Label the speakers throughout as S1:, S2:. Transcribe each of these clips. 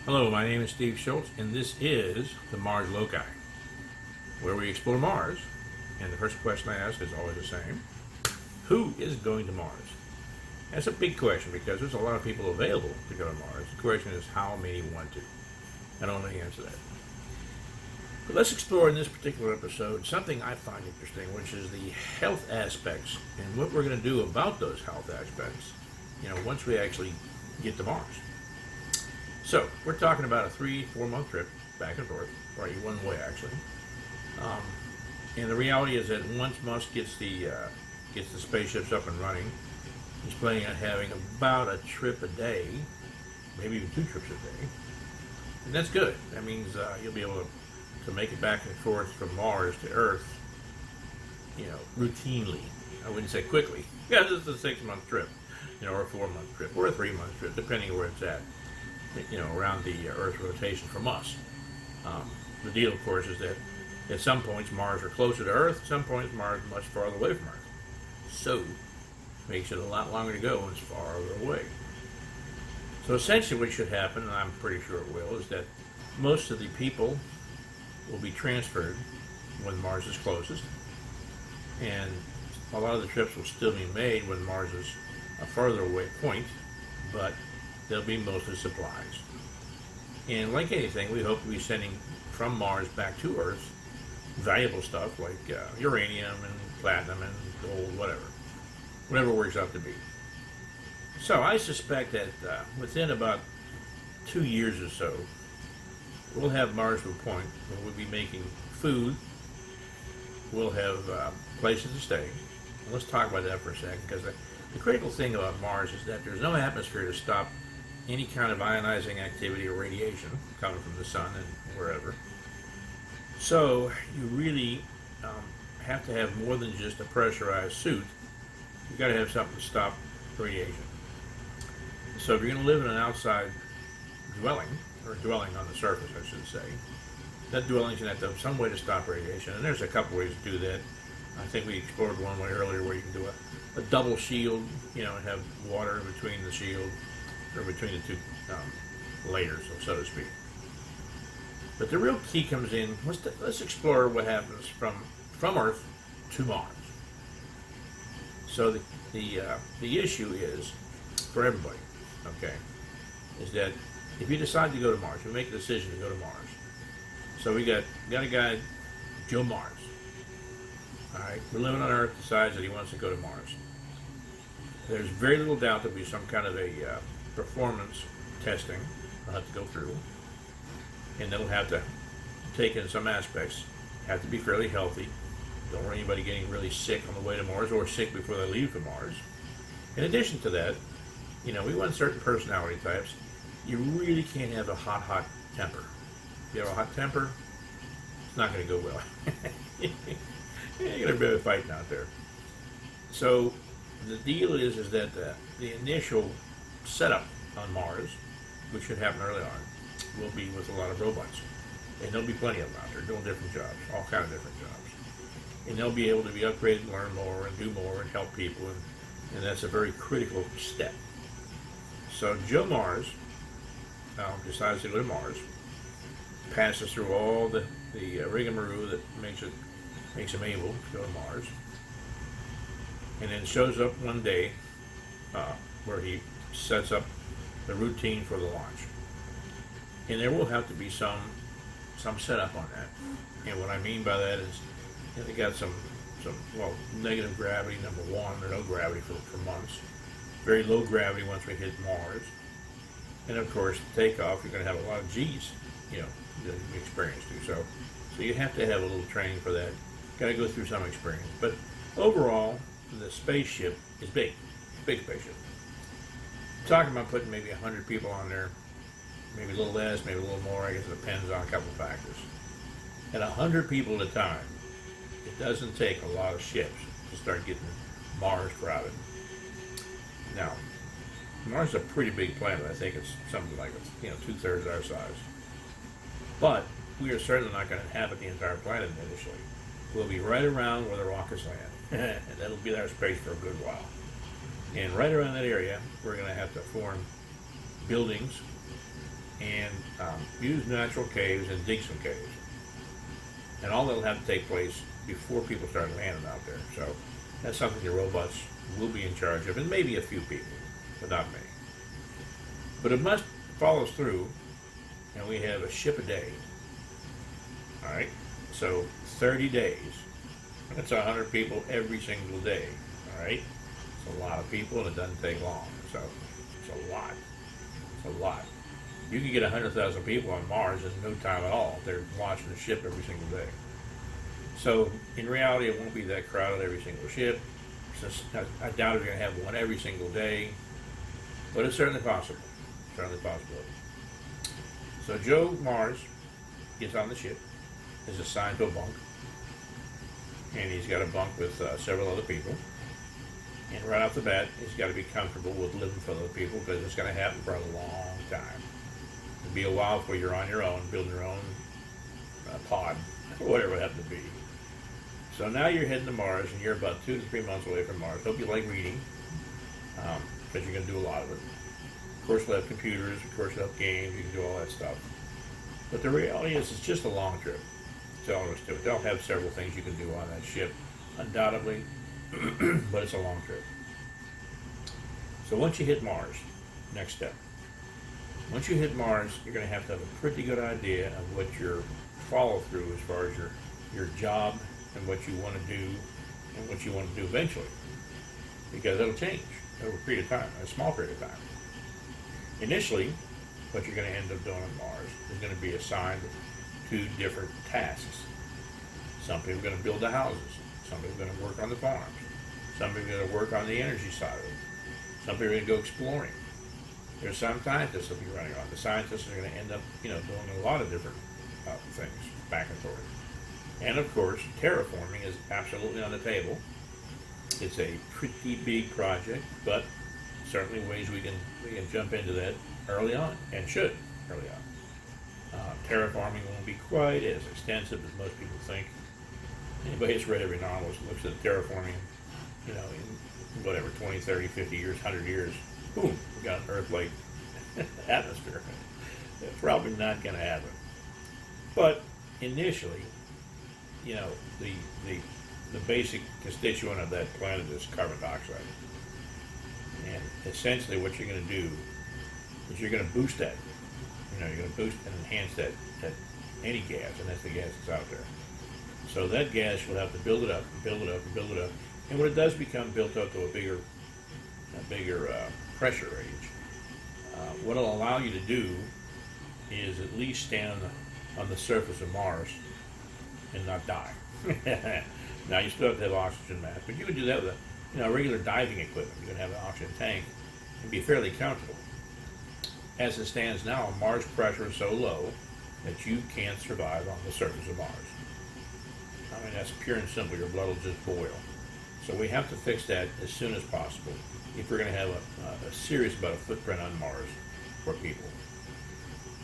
S1: Hello, my name is Steve Schultz, and this is the Mars Loci, where we explore Mars. And the first question I ask is always the same: who is going to Mars? That's a big question because there's a lot of people available to go to Mars. The question is how many want to. I don't know the answer to that. But let's explore in this particular episode something I find interesting, which is the health aspects and what we're going to do about those health aspects, once we actually get to Mars. So we're talking about a 3-4 month trip back and forth, or one way actually. And the reality is that once Musk gets the spaceships up and running, he's planning on having about a trip a day, maybe even 2 trips a day, and that's good. That means you'll be able to make it back and forth from Mars to Earth, routinely. I wouldn't say quickly. Yeah, this is a 6-month trip, or a 4-month trip, or a 3-month trip, depending where it's at. Around the Earth's rotation from us. The deal, of course, is that at some points Mars are closer to Earth, at some points Mars much farther away from Earth. So, makes it a lot longer to go when it's farther away. So essentially what should happen, and I'm pretty sure it will, is that most of the people will be transferred when Mars is closest, and a lot of the trips will still be made when Mars is a farther away point, but they'll be mostly supplies. And like anything, we hope to be sending from Mars back to Earth valuable stuff like uranium and platinum and gold, whatever it works out to be. So I suspect that within about 2 years or so, we'll have Mars to a point where we'll be making food, we'll have places to stay. And let's talk about that for a second, because the critical thing about Mars is that there's no atmosphere to stop any kind of ionizing activity or radiation coming from the sun and wherever. So you really have to have more than just a pressurized suit. You've got to have something to stop radiation. So if you're going to live in an outside dwelling, or dwelling on the surface, I should say, that dwelling's going to have some way to stop radiation. And there's a couple ways to do that. I think we explored one way earlier where you can do a double shield, and have water between the shield, or between the 2 layers, so to speak. But the real key comes in. Let's explore what happens from Earth to Mars. So the issue is for everybody, okay, is that if you decide to go to Mars, you make a decision to go to Mars. So we got a guy, Joe Mars. All right, we're living on Earth. Decides that he wants to go to Mars. There's very little doubt there'll be some kind of a performance testing they'll have to go through, and they'll have to take in some aspects, have to be fairly healthy. Don't want anybody getting really sick on the way to Mars or sick before they leave for Mars. In addition to that, we want certain personality types. You really can't have a hot temper. If you have a hot temper, it's not going to go well. You're going to be fighting out there. So the deal is that the initial setup on Mars, which should happen early on, will be with a lot of robots. And there'll be plenty of them out there doing different jobs, all kinds of different jobs. And they'll be able to be upgraded, learn more, and do more, and help people, and that's a very critical step. So Joe Mars decides to go to Mars, passes through all the rigmarole that makes him able to go to Mars, and then shows up one day where he sets up the routine for the launch. And there will have to be some setup on that. And what I mean by that is, they got some negative gravity, number one, or no gravity for months. Very low gravity once we hit Mars. And of course, the takeoff, you're going to have a lot of G's, that you experience to. So you have to have a little training for that. Got to go through some experience. But overall, the spaceship is big spaceship. Talking about putting maybe 100 people on there, maybe a little less, maybe a little more. I guess it depends on a couple of factors. At 100 people at a time, it doesn't take a lot of ships to start getting Mars crowded. Now, Mars is a pretty big planet. I think it's something like 2/3 our size. But we are certainly not going to inhabit the entire planet initially. We'll be right around where the rockets land, and that'll be our space for a good while. And right around that area, we're going to have to form buildings and use natural caves and dig some caves. And all that'll have to take place before people start landing out there. So that's something the robots will be in charge of, and maybe a few people, but not many. But it must follow through, and we have a ship a day. All right, so 30 days. That's 100 people every single day. All right, it's a lot of people, and it doesn't take long. So it's a lot. It's a lot. You can get 100,000 people on Mars in no time at all. They're launching the ship every single day. So in reality, it won't be that crowded every single ship. Since I doubt if you're going to have one every single day, but it's certainly possible. Certainly possible. So Joe Mars gets on the ship, is assigned to a bunk, and he's got a bunk with several other people. And right off the bat, he's got to be comfortable with living with other people, because it's going to happen for a long time. It'll be a while before you're on your own, building your own pod, whatever it happens to be. So now you're heading to Mars, and you're about 2 to 3 months away from Mars. Hope you like reading, because you're going to do a lot of it. Of course, you'll have computers. Of course, you'll have games. You can do all that stuff. But the reality is, it's just a long trip. That's all there is to it. They'll have several things you can do on that ship, undoubtedly, but it's a long trip. So once you hit Mars, next step. Once you hit Mars, you're going to have a pretty good idea of what your follow-through as far as your job and what you want to do and what you want to do eventually. Because it'll change over a period of time, a small period of time. Initially, what you're going to end up doing on Mars is going to be assigned to different tasks. Some people are going to build the houses. Some people are going to work on the farms. Some people are going to work on the energy side of it. Some people are going to go exploring. There's some scientists that will be running on. The scientists are going to end up, doing a lot of different things back and forth. And of course, terraforming is absolutely on the table. It's a pretty big project, but certainly ways we can jump into that early on, and should early on. Terraforming won't be quite as extensive as most people think. Anybody who's read every novel looks at terraforming, in whatever, 20, 30, 50 years, 100 years, boom, we got an Earth-like atmosphere. It's probably not going to happen. But initially, the basic constituent of that planet is carbon dioxide. And essentially what you're going to do is you're going to boost that. You're going to boost and enhance that any gas, and that's the gas that's out there. So that gas will have to build it up, and build it up, and build it up. And when it does become built up to a bigger pressure range, what it'll allow you to do is at least stand on the surface of Mars and not die. Now you still have to have oxygen mask, but you can do that with regular diving equipment. You can have an oxygen tank and be fairly comfortable. As it stands now, Mars pressure is so low that you can't survive on the surface of Mars. I mean, that's pure and simple. Your blood will just boil. So we have to fix that as soon as possible if we're going to have a serious about a footprint on Mars for people.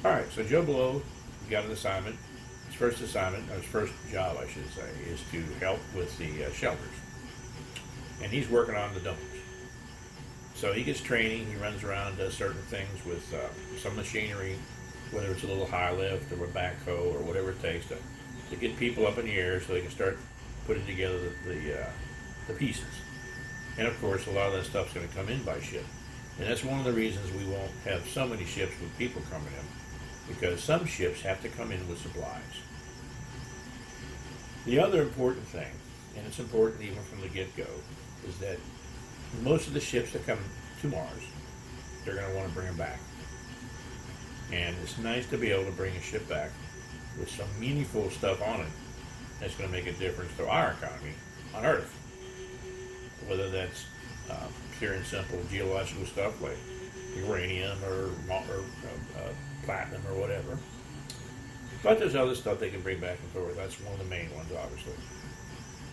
S1: All right, so Joe Blow got an assignment. His first assignment, or his first job, I should say, is to help with the shelters. And he's working on the domes. So he gets training. He runs around and does certain things with some machinery, whether it's a little high lift or a backhoe or whatever it takes to get people up in the air so they can start putting together the pieces. And of course, a lot of that stuff's going to come in by ship. And that's one of the reasons we won't have so many ships with people coming in, because some ships have to come in with supplies. The other important thing, and it's important even from the get-go, is that most of the ships that come to Mars, they're going to want to bring them back. And it's nice to be able to bring a ship back with some meaningful stuff on it that's going to make a difference to our economy on Earth. Whether that's pure and simple geological stuff like uranium or platinum or whatever. But there's other stuff they can bring back and forth. That's one of the main ones, obviously.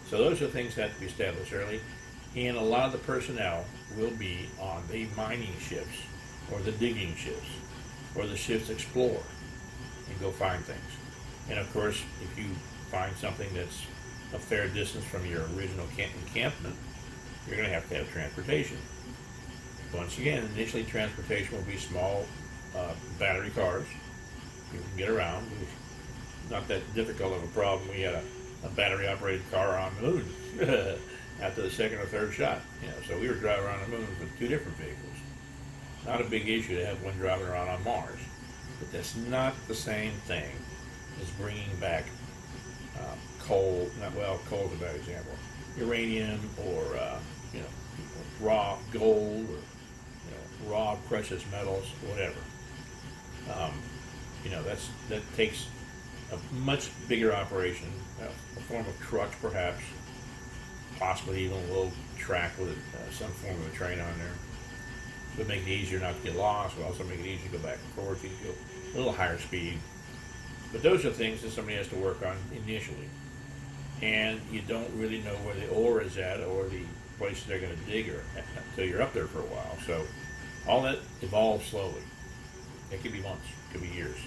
S1: So those are things that have to be established early. And a lot of the personnel will be on the mining ships or the digging ships or the ships that explore and go find things. And of course, if you find something that's a fair distance from your original encampment, you're going to have transportation. Once again, initially transportation will be small battery cars. You can get around. Not that difficult of a problem. We had a battery-operated car on the moon after the second or third shot. So we were driving around the moon with two different vehicles. Not a big issue to have one driving around on Mars, but that's not the same thing as bringing back coal. Coal's a bad example. Uranium or raw gold or raw precious metals, whatever. That takes a much bigger operation, a form of trucks perhaps, possibly even a little track with some form of a train on there. It would make it easier not to get lost, but also make it easier to go back and forth. You can go a little higher speed. But those are things that somebody has to work on initially. And you don't really know where the ore is at or the places they're going to dig until you're up there for a while. So all that evolves slowly. It could be months, it could be years.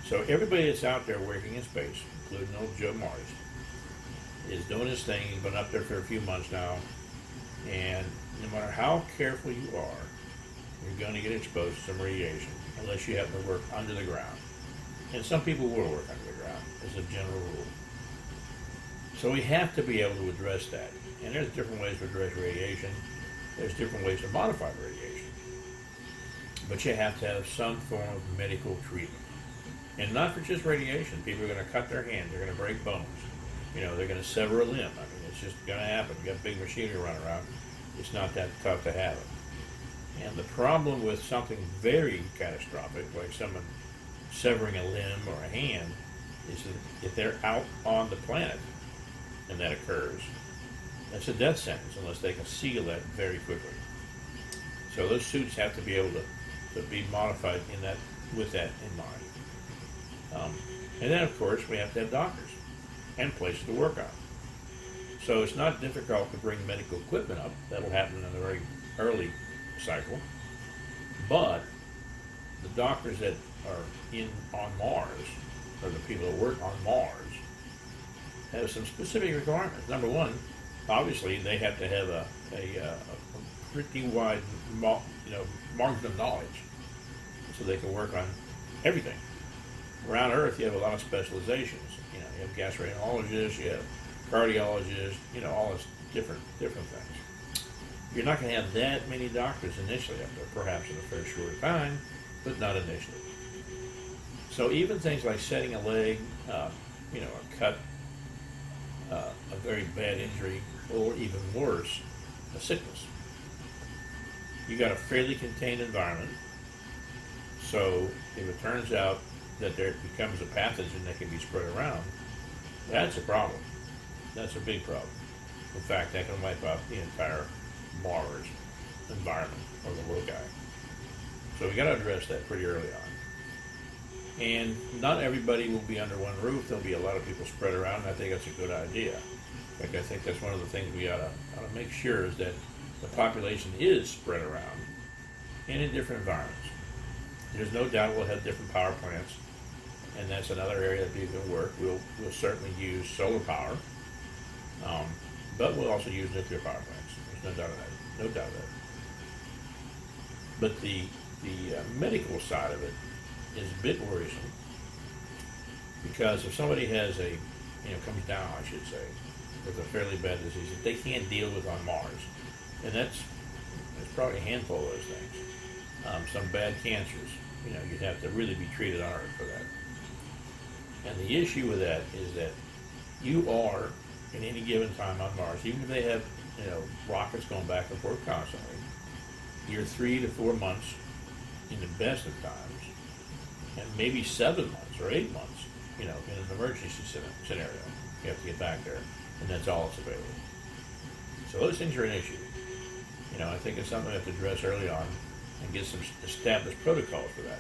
S1: So everybody that's out there working in space, including old Joe Mars, is doing his thing. He's been up there for a few months now. And no matter how careful you are, you're going to get exposed to some radiation unless you happen to work under the ground. And some people will work under the ground as a general rule. So we have to be able to address that. And there's different ways to address radiation. There's different ways to modify radiation. But you have to have some form of medical treatment. And not for just radiation. People are going to cut their hands. They're going to break bones. They're going to sever a limb. I mean, it's just going to happen. You got big machinery running around. It's not that tough to have it. And the problem with something very catastrophic, like someone severing a limb or a hand, is that if they're out on the planet and that occurs, that's a death sentence unless they can seal that very quickly. So those suits have to be able to be modified with that in mind. And then, of course, we have to have doctors and places to work on. So it's not difficult to bring medical equipment up. That'll happen in a very early cycle. But the doctors that are on Mars, or the people that work on Mars, have some specific requirements. Number one, obviously, they have to have a pretty wide margin of knowledge so they can work on everything. Around Earth, you have a lot of specializations. You have gastroenterologists, you have cardiologists, all this different things. You're not going to have that many doctors initially up there, perhaps in a fair short time, but not initially. So even things like setting a leg, a cut, a very bad injury, or even worse, a sickness. You got a fairly contained environment, so if it turns out that there becomes a pathogen that can be spread around, that's a problem. That's a big problem. In fact, that can wipe out the entire Mars environment or the loci. So we got to address that pretty early on. And not everybody will be under one roof. There'll be a lot of people spread around, and I think that's a good idea. In fact, I think that's one of the things we ought to make sure is that the population is spread around and in different environments. There's no doubt we'll have different power plants, and that's another area that people can work. We'll certainly use solar power, but we'll also use nuclear power plants. There's no doubt of that. No doubt of that. But the medical side of it is a bit worrisome, because if somebody has comes down, I should say, with a fairly bad disease that they can't deal with on Mars, and there's probably a handful of those things. Some bad cancers, you'd have to really be treated on Earth for that. And the issue with that is that you are, in any given time on Mars, even if they have, rockets going back and forth constantly, you're 3 to 4 months in the best of times, and maybe 7 months or 8 months, in an emergency scenario. You have to get back there, and that's all that's available. So those things are an issue. I think it's something we have to address early on and get some established protocols for that.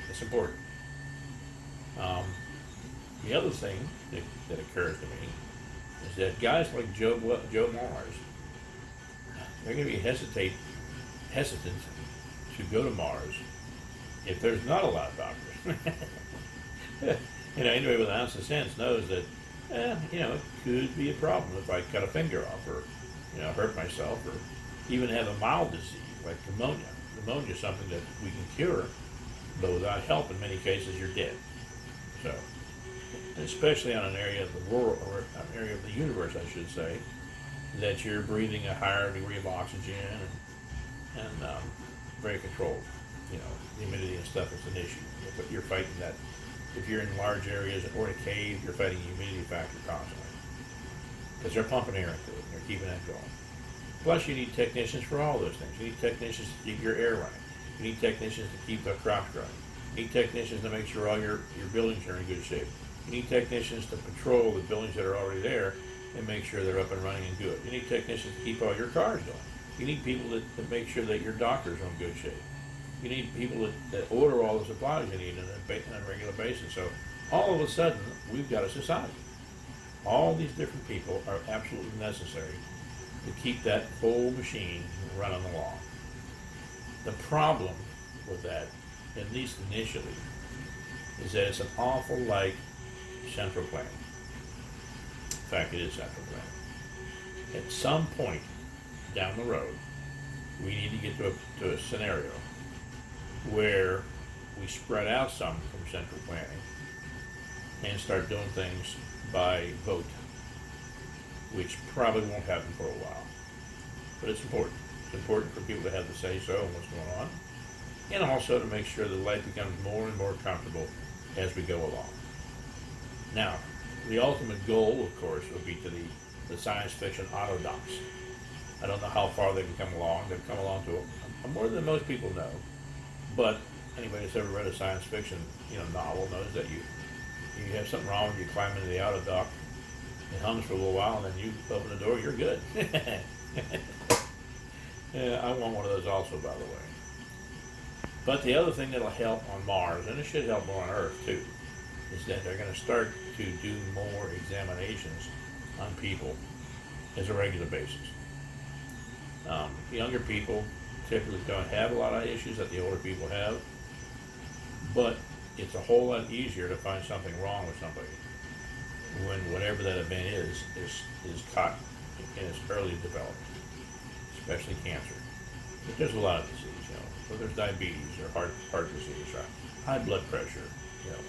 S1: It's important. The other thing that occurs to me is that guys like Joe Mars, they're going to be hesitant to go to Mars if there's not a lot of doctors. Anybody with an ounce of sense knows that, it could be a problem if I cut a finger off or, hurt myself or even have a mild disease like pneumonia. pneumonia is something that we can cure, but without help, in many cases, you're dead. So, and especially on an area of the world, or an area of the universe, I should say, that you're breathing a higher degree of oxygen and very controlled. You know, the humidity and stuff is an issue. But you're fighting that. If you're in large areas or in a cave, you're fighting the humidity factor constantly. Because they're pumping air into it and they're keeping that going. Plus, you need technicians for all those things. You need technicians to keep your air running. You need technicians to keep the crops growing. You need technicians to make sure all your buildings are in good shape. You need technicians to patrol the buildings that are already there and make sure they're up and running and good. You need technicians to keep all your cars going. You need people that make sure that your doctors are in good shape. You need people that order all the supplies you need on a regular basis. So all of a sudden, we've got a society. All these different people are absolutely necessary to keep that whole machine running along. The problem with that, at least initially, is that it's an awful like central planning. In fact, it is central planning. At some point down the road, we need to get to a scenario where we spread out some from central planning and start doing things by vote, which probably won't happen for a while. But it's important. It's important for people to have the say-so on what's going on, and also to make sure that life becomes more and more comfortable as we go along. Now, the ultimate goal, of course, would be to the science fiction autodocs. I don't know how far they've come along. They've come along to more than most people know. But anybody that's ever read a science fiction, novel knows that you have something wrong, you climb into the autodoc, it hums for a little while, and then you open the door, you're good. Yeah, I want one of those also, by the way. But the other thing that'll help on Mars, and it should help more on Earth too, is that they're going to start to do more examinations on people as a regular basis. Younger people typically don't have a lot of issues that the older people have, but it's a whole lot easier to find something wrong with somebody when whatever that event is caught in its early development, especially cancer. But there's a lot of disease, whether it's diabetes or heart disease or high blood pressure,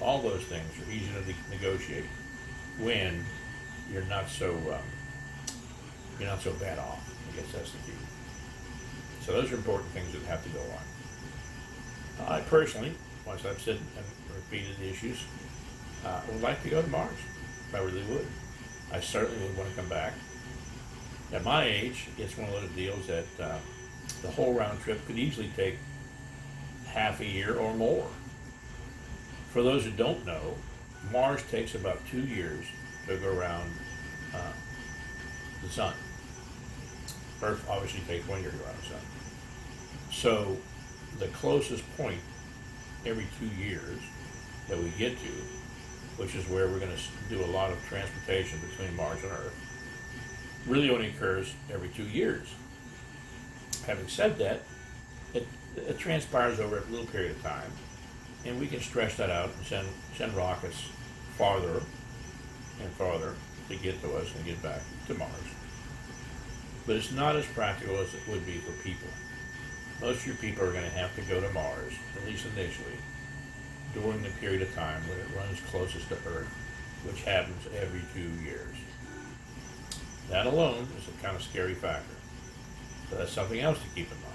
S1: all those things are easy to negotiate when you're not so bad off. I guess that's the key. So those are important things that have to go on. I personally, once I've said and repeated the issues, would like to go to Mars. I really would. I certainly would want to come back. At my age, it's one of those deals that the whole round trip could easily take half a year or more. For those who don't know, Mars takes about 2 years to go around the sun. Earth obviously takes 1 year to go around the sun. So the closest point every 2 years that we get to, which is where we're going to do a lot of transportation between Mars and Earth, really only occurs every 2 years. Having said that, it transpires over a little period of time, and we can stretch that out and send rockets farther and farther to get to us and get back to Mars. But it's not as practical as it would be for people. Most of your people are going to have to go to Mars, at least initially, during the period of time when it runs closest to Earth, which happens every 2 years. That alone is a kind of scary factor. So that's something else to keep in mind.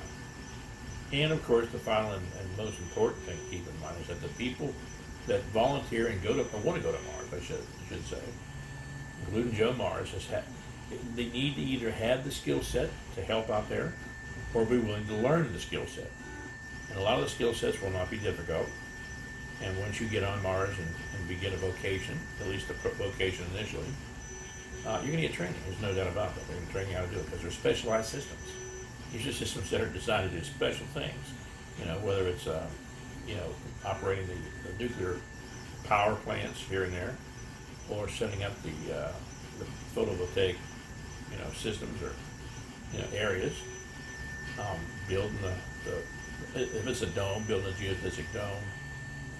S1: And of course, the final and most important thing to keep in mind is that the people that volunteer and want to go to Mars, I should say, including Joe Mars, they need to either have the skill set to help out there or be willing to learn the skill set. And a lot of the skill sets will not be difficult. And once you get on Mars and begin a vocation, at least a vocation initially, you're going to get training. There's no doubt about that. They're going to train you how to do it because they're specialized systems. These are systems that are designed to do special things. Whether it's operating the nuclear power plants here and there, or setting up the photovoltaic systems or areas, building if it's a dome, building a geodesic dome,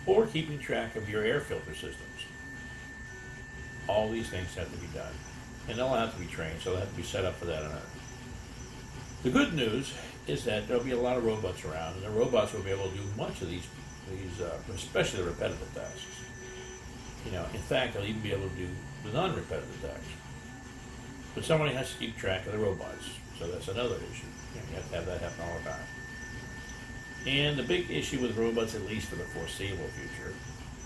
S1: or keeping track of your air filter systems. All these things have to be done, and they'll have to be trained, so they'll have to be set up for that on Earth. The good news is that there'll be a lot of robots around, and the robots will be able to do much of these especially the repetitive tasks. In fact, they'll even be able to do the non-repetitive tasks. But somebody has to keep track of the robots, so that's another issue. You have to have that happen all the time. And the big issue with robots, at least for the foreseeable future,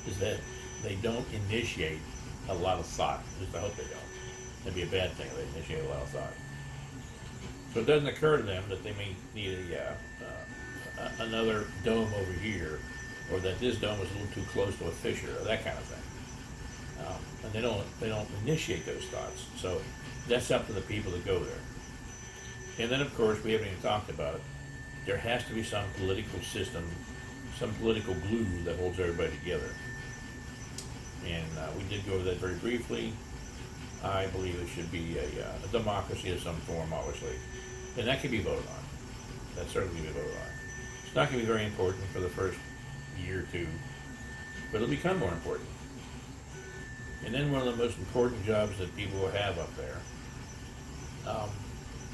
S1: is that they don't initiate a lot of thought. At least I hope they don't. It'd be a bad thing if they initiate a lot of thought. So it doesn't occur to them that they may need another dome over here, or that this dome is a little too close to a fissure, or that kind of thing. And they don't initiate those thoughts. So that's up to the people that go there. And then, of course, we haven't even talked about it. There has to be some political system, some political glue that holds everybody together. And we did go over that very briefly. I believe there should be a democracy of some form, obviously. And that can be voted on. That certainly can be voted on. It's not going to be very important for the first year or two, but it'll become more important. And then one of the most important jobs that people will have up there,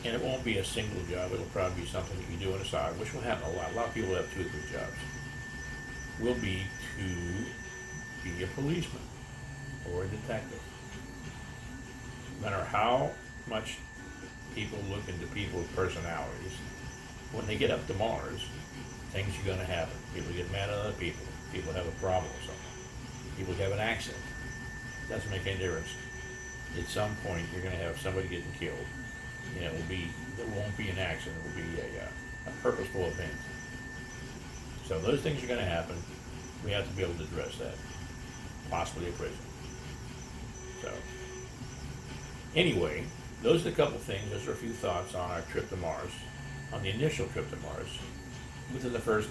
S1: and it won't be a single job, it'll probably be something that you do on the side, which will happen a lot. A lot of people have 2 or 3 jobs. Will be to be a policeman or a detective. No matter how much people look into people's personalities, when they get up to Mars, things are going to happen. People get mad at other people. People have a problem with something. People have an accident. It doesn't make any difference. At some point, you're going to have somebody getting killed. It won't be an accident. It will be a purposeful event. So those things are going to happen. We have to be able to address that. Possibly a prison. So, anyway, those are a couple things. Those are a few thoughts on our trip to Mars, on the initial trip to Mars, within the first,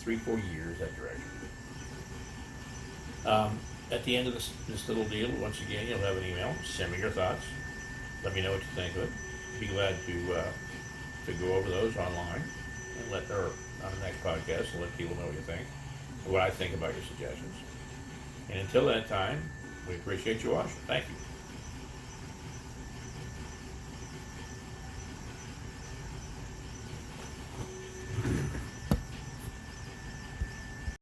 S1: 3-4 years, that direction. At the end of this little deal, once again, you'll have an email. Send me your thoughts. Let me know what you think of it. Be glad to go over those online and on the next podcast, and let people know what you think, what I think about your suggestions. And until that time, we appreciate you watching. Thank you.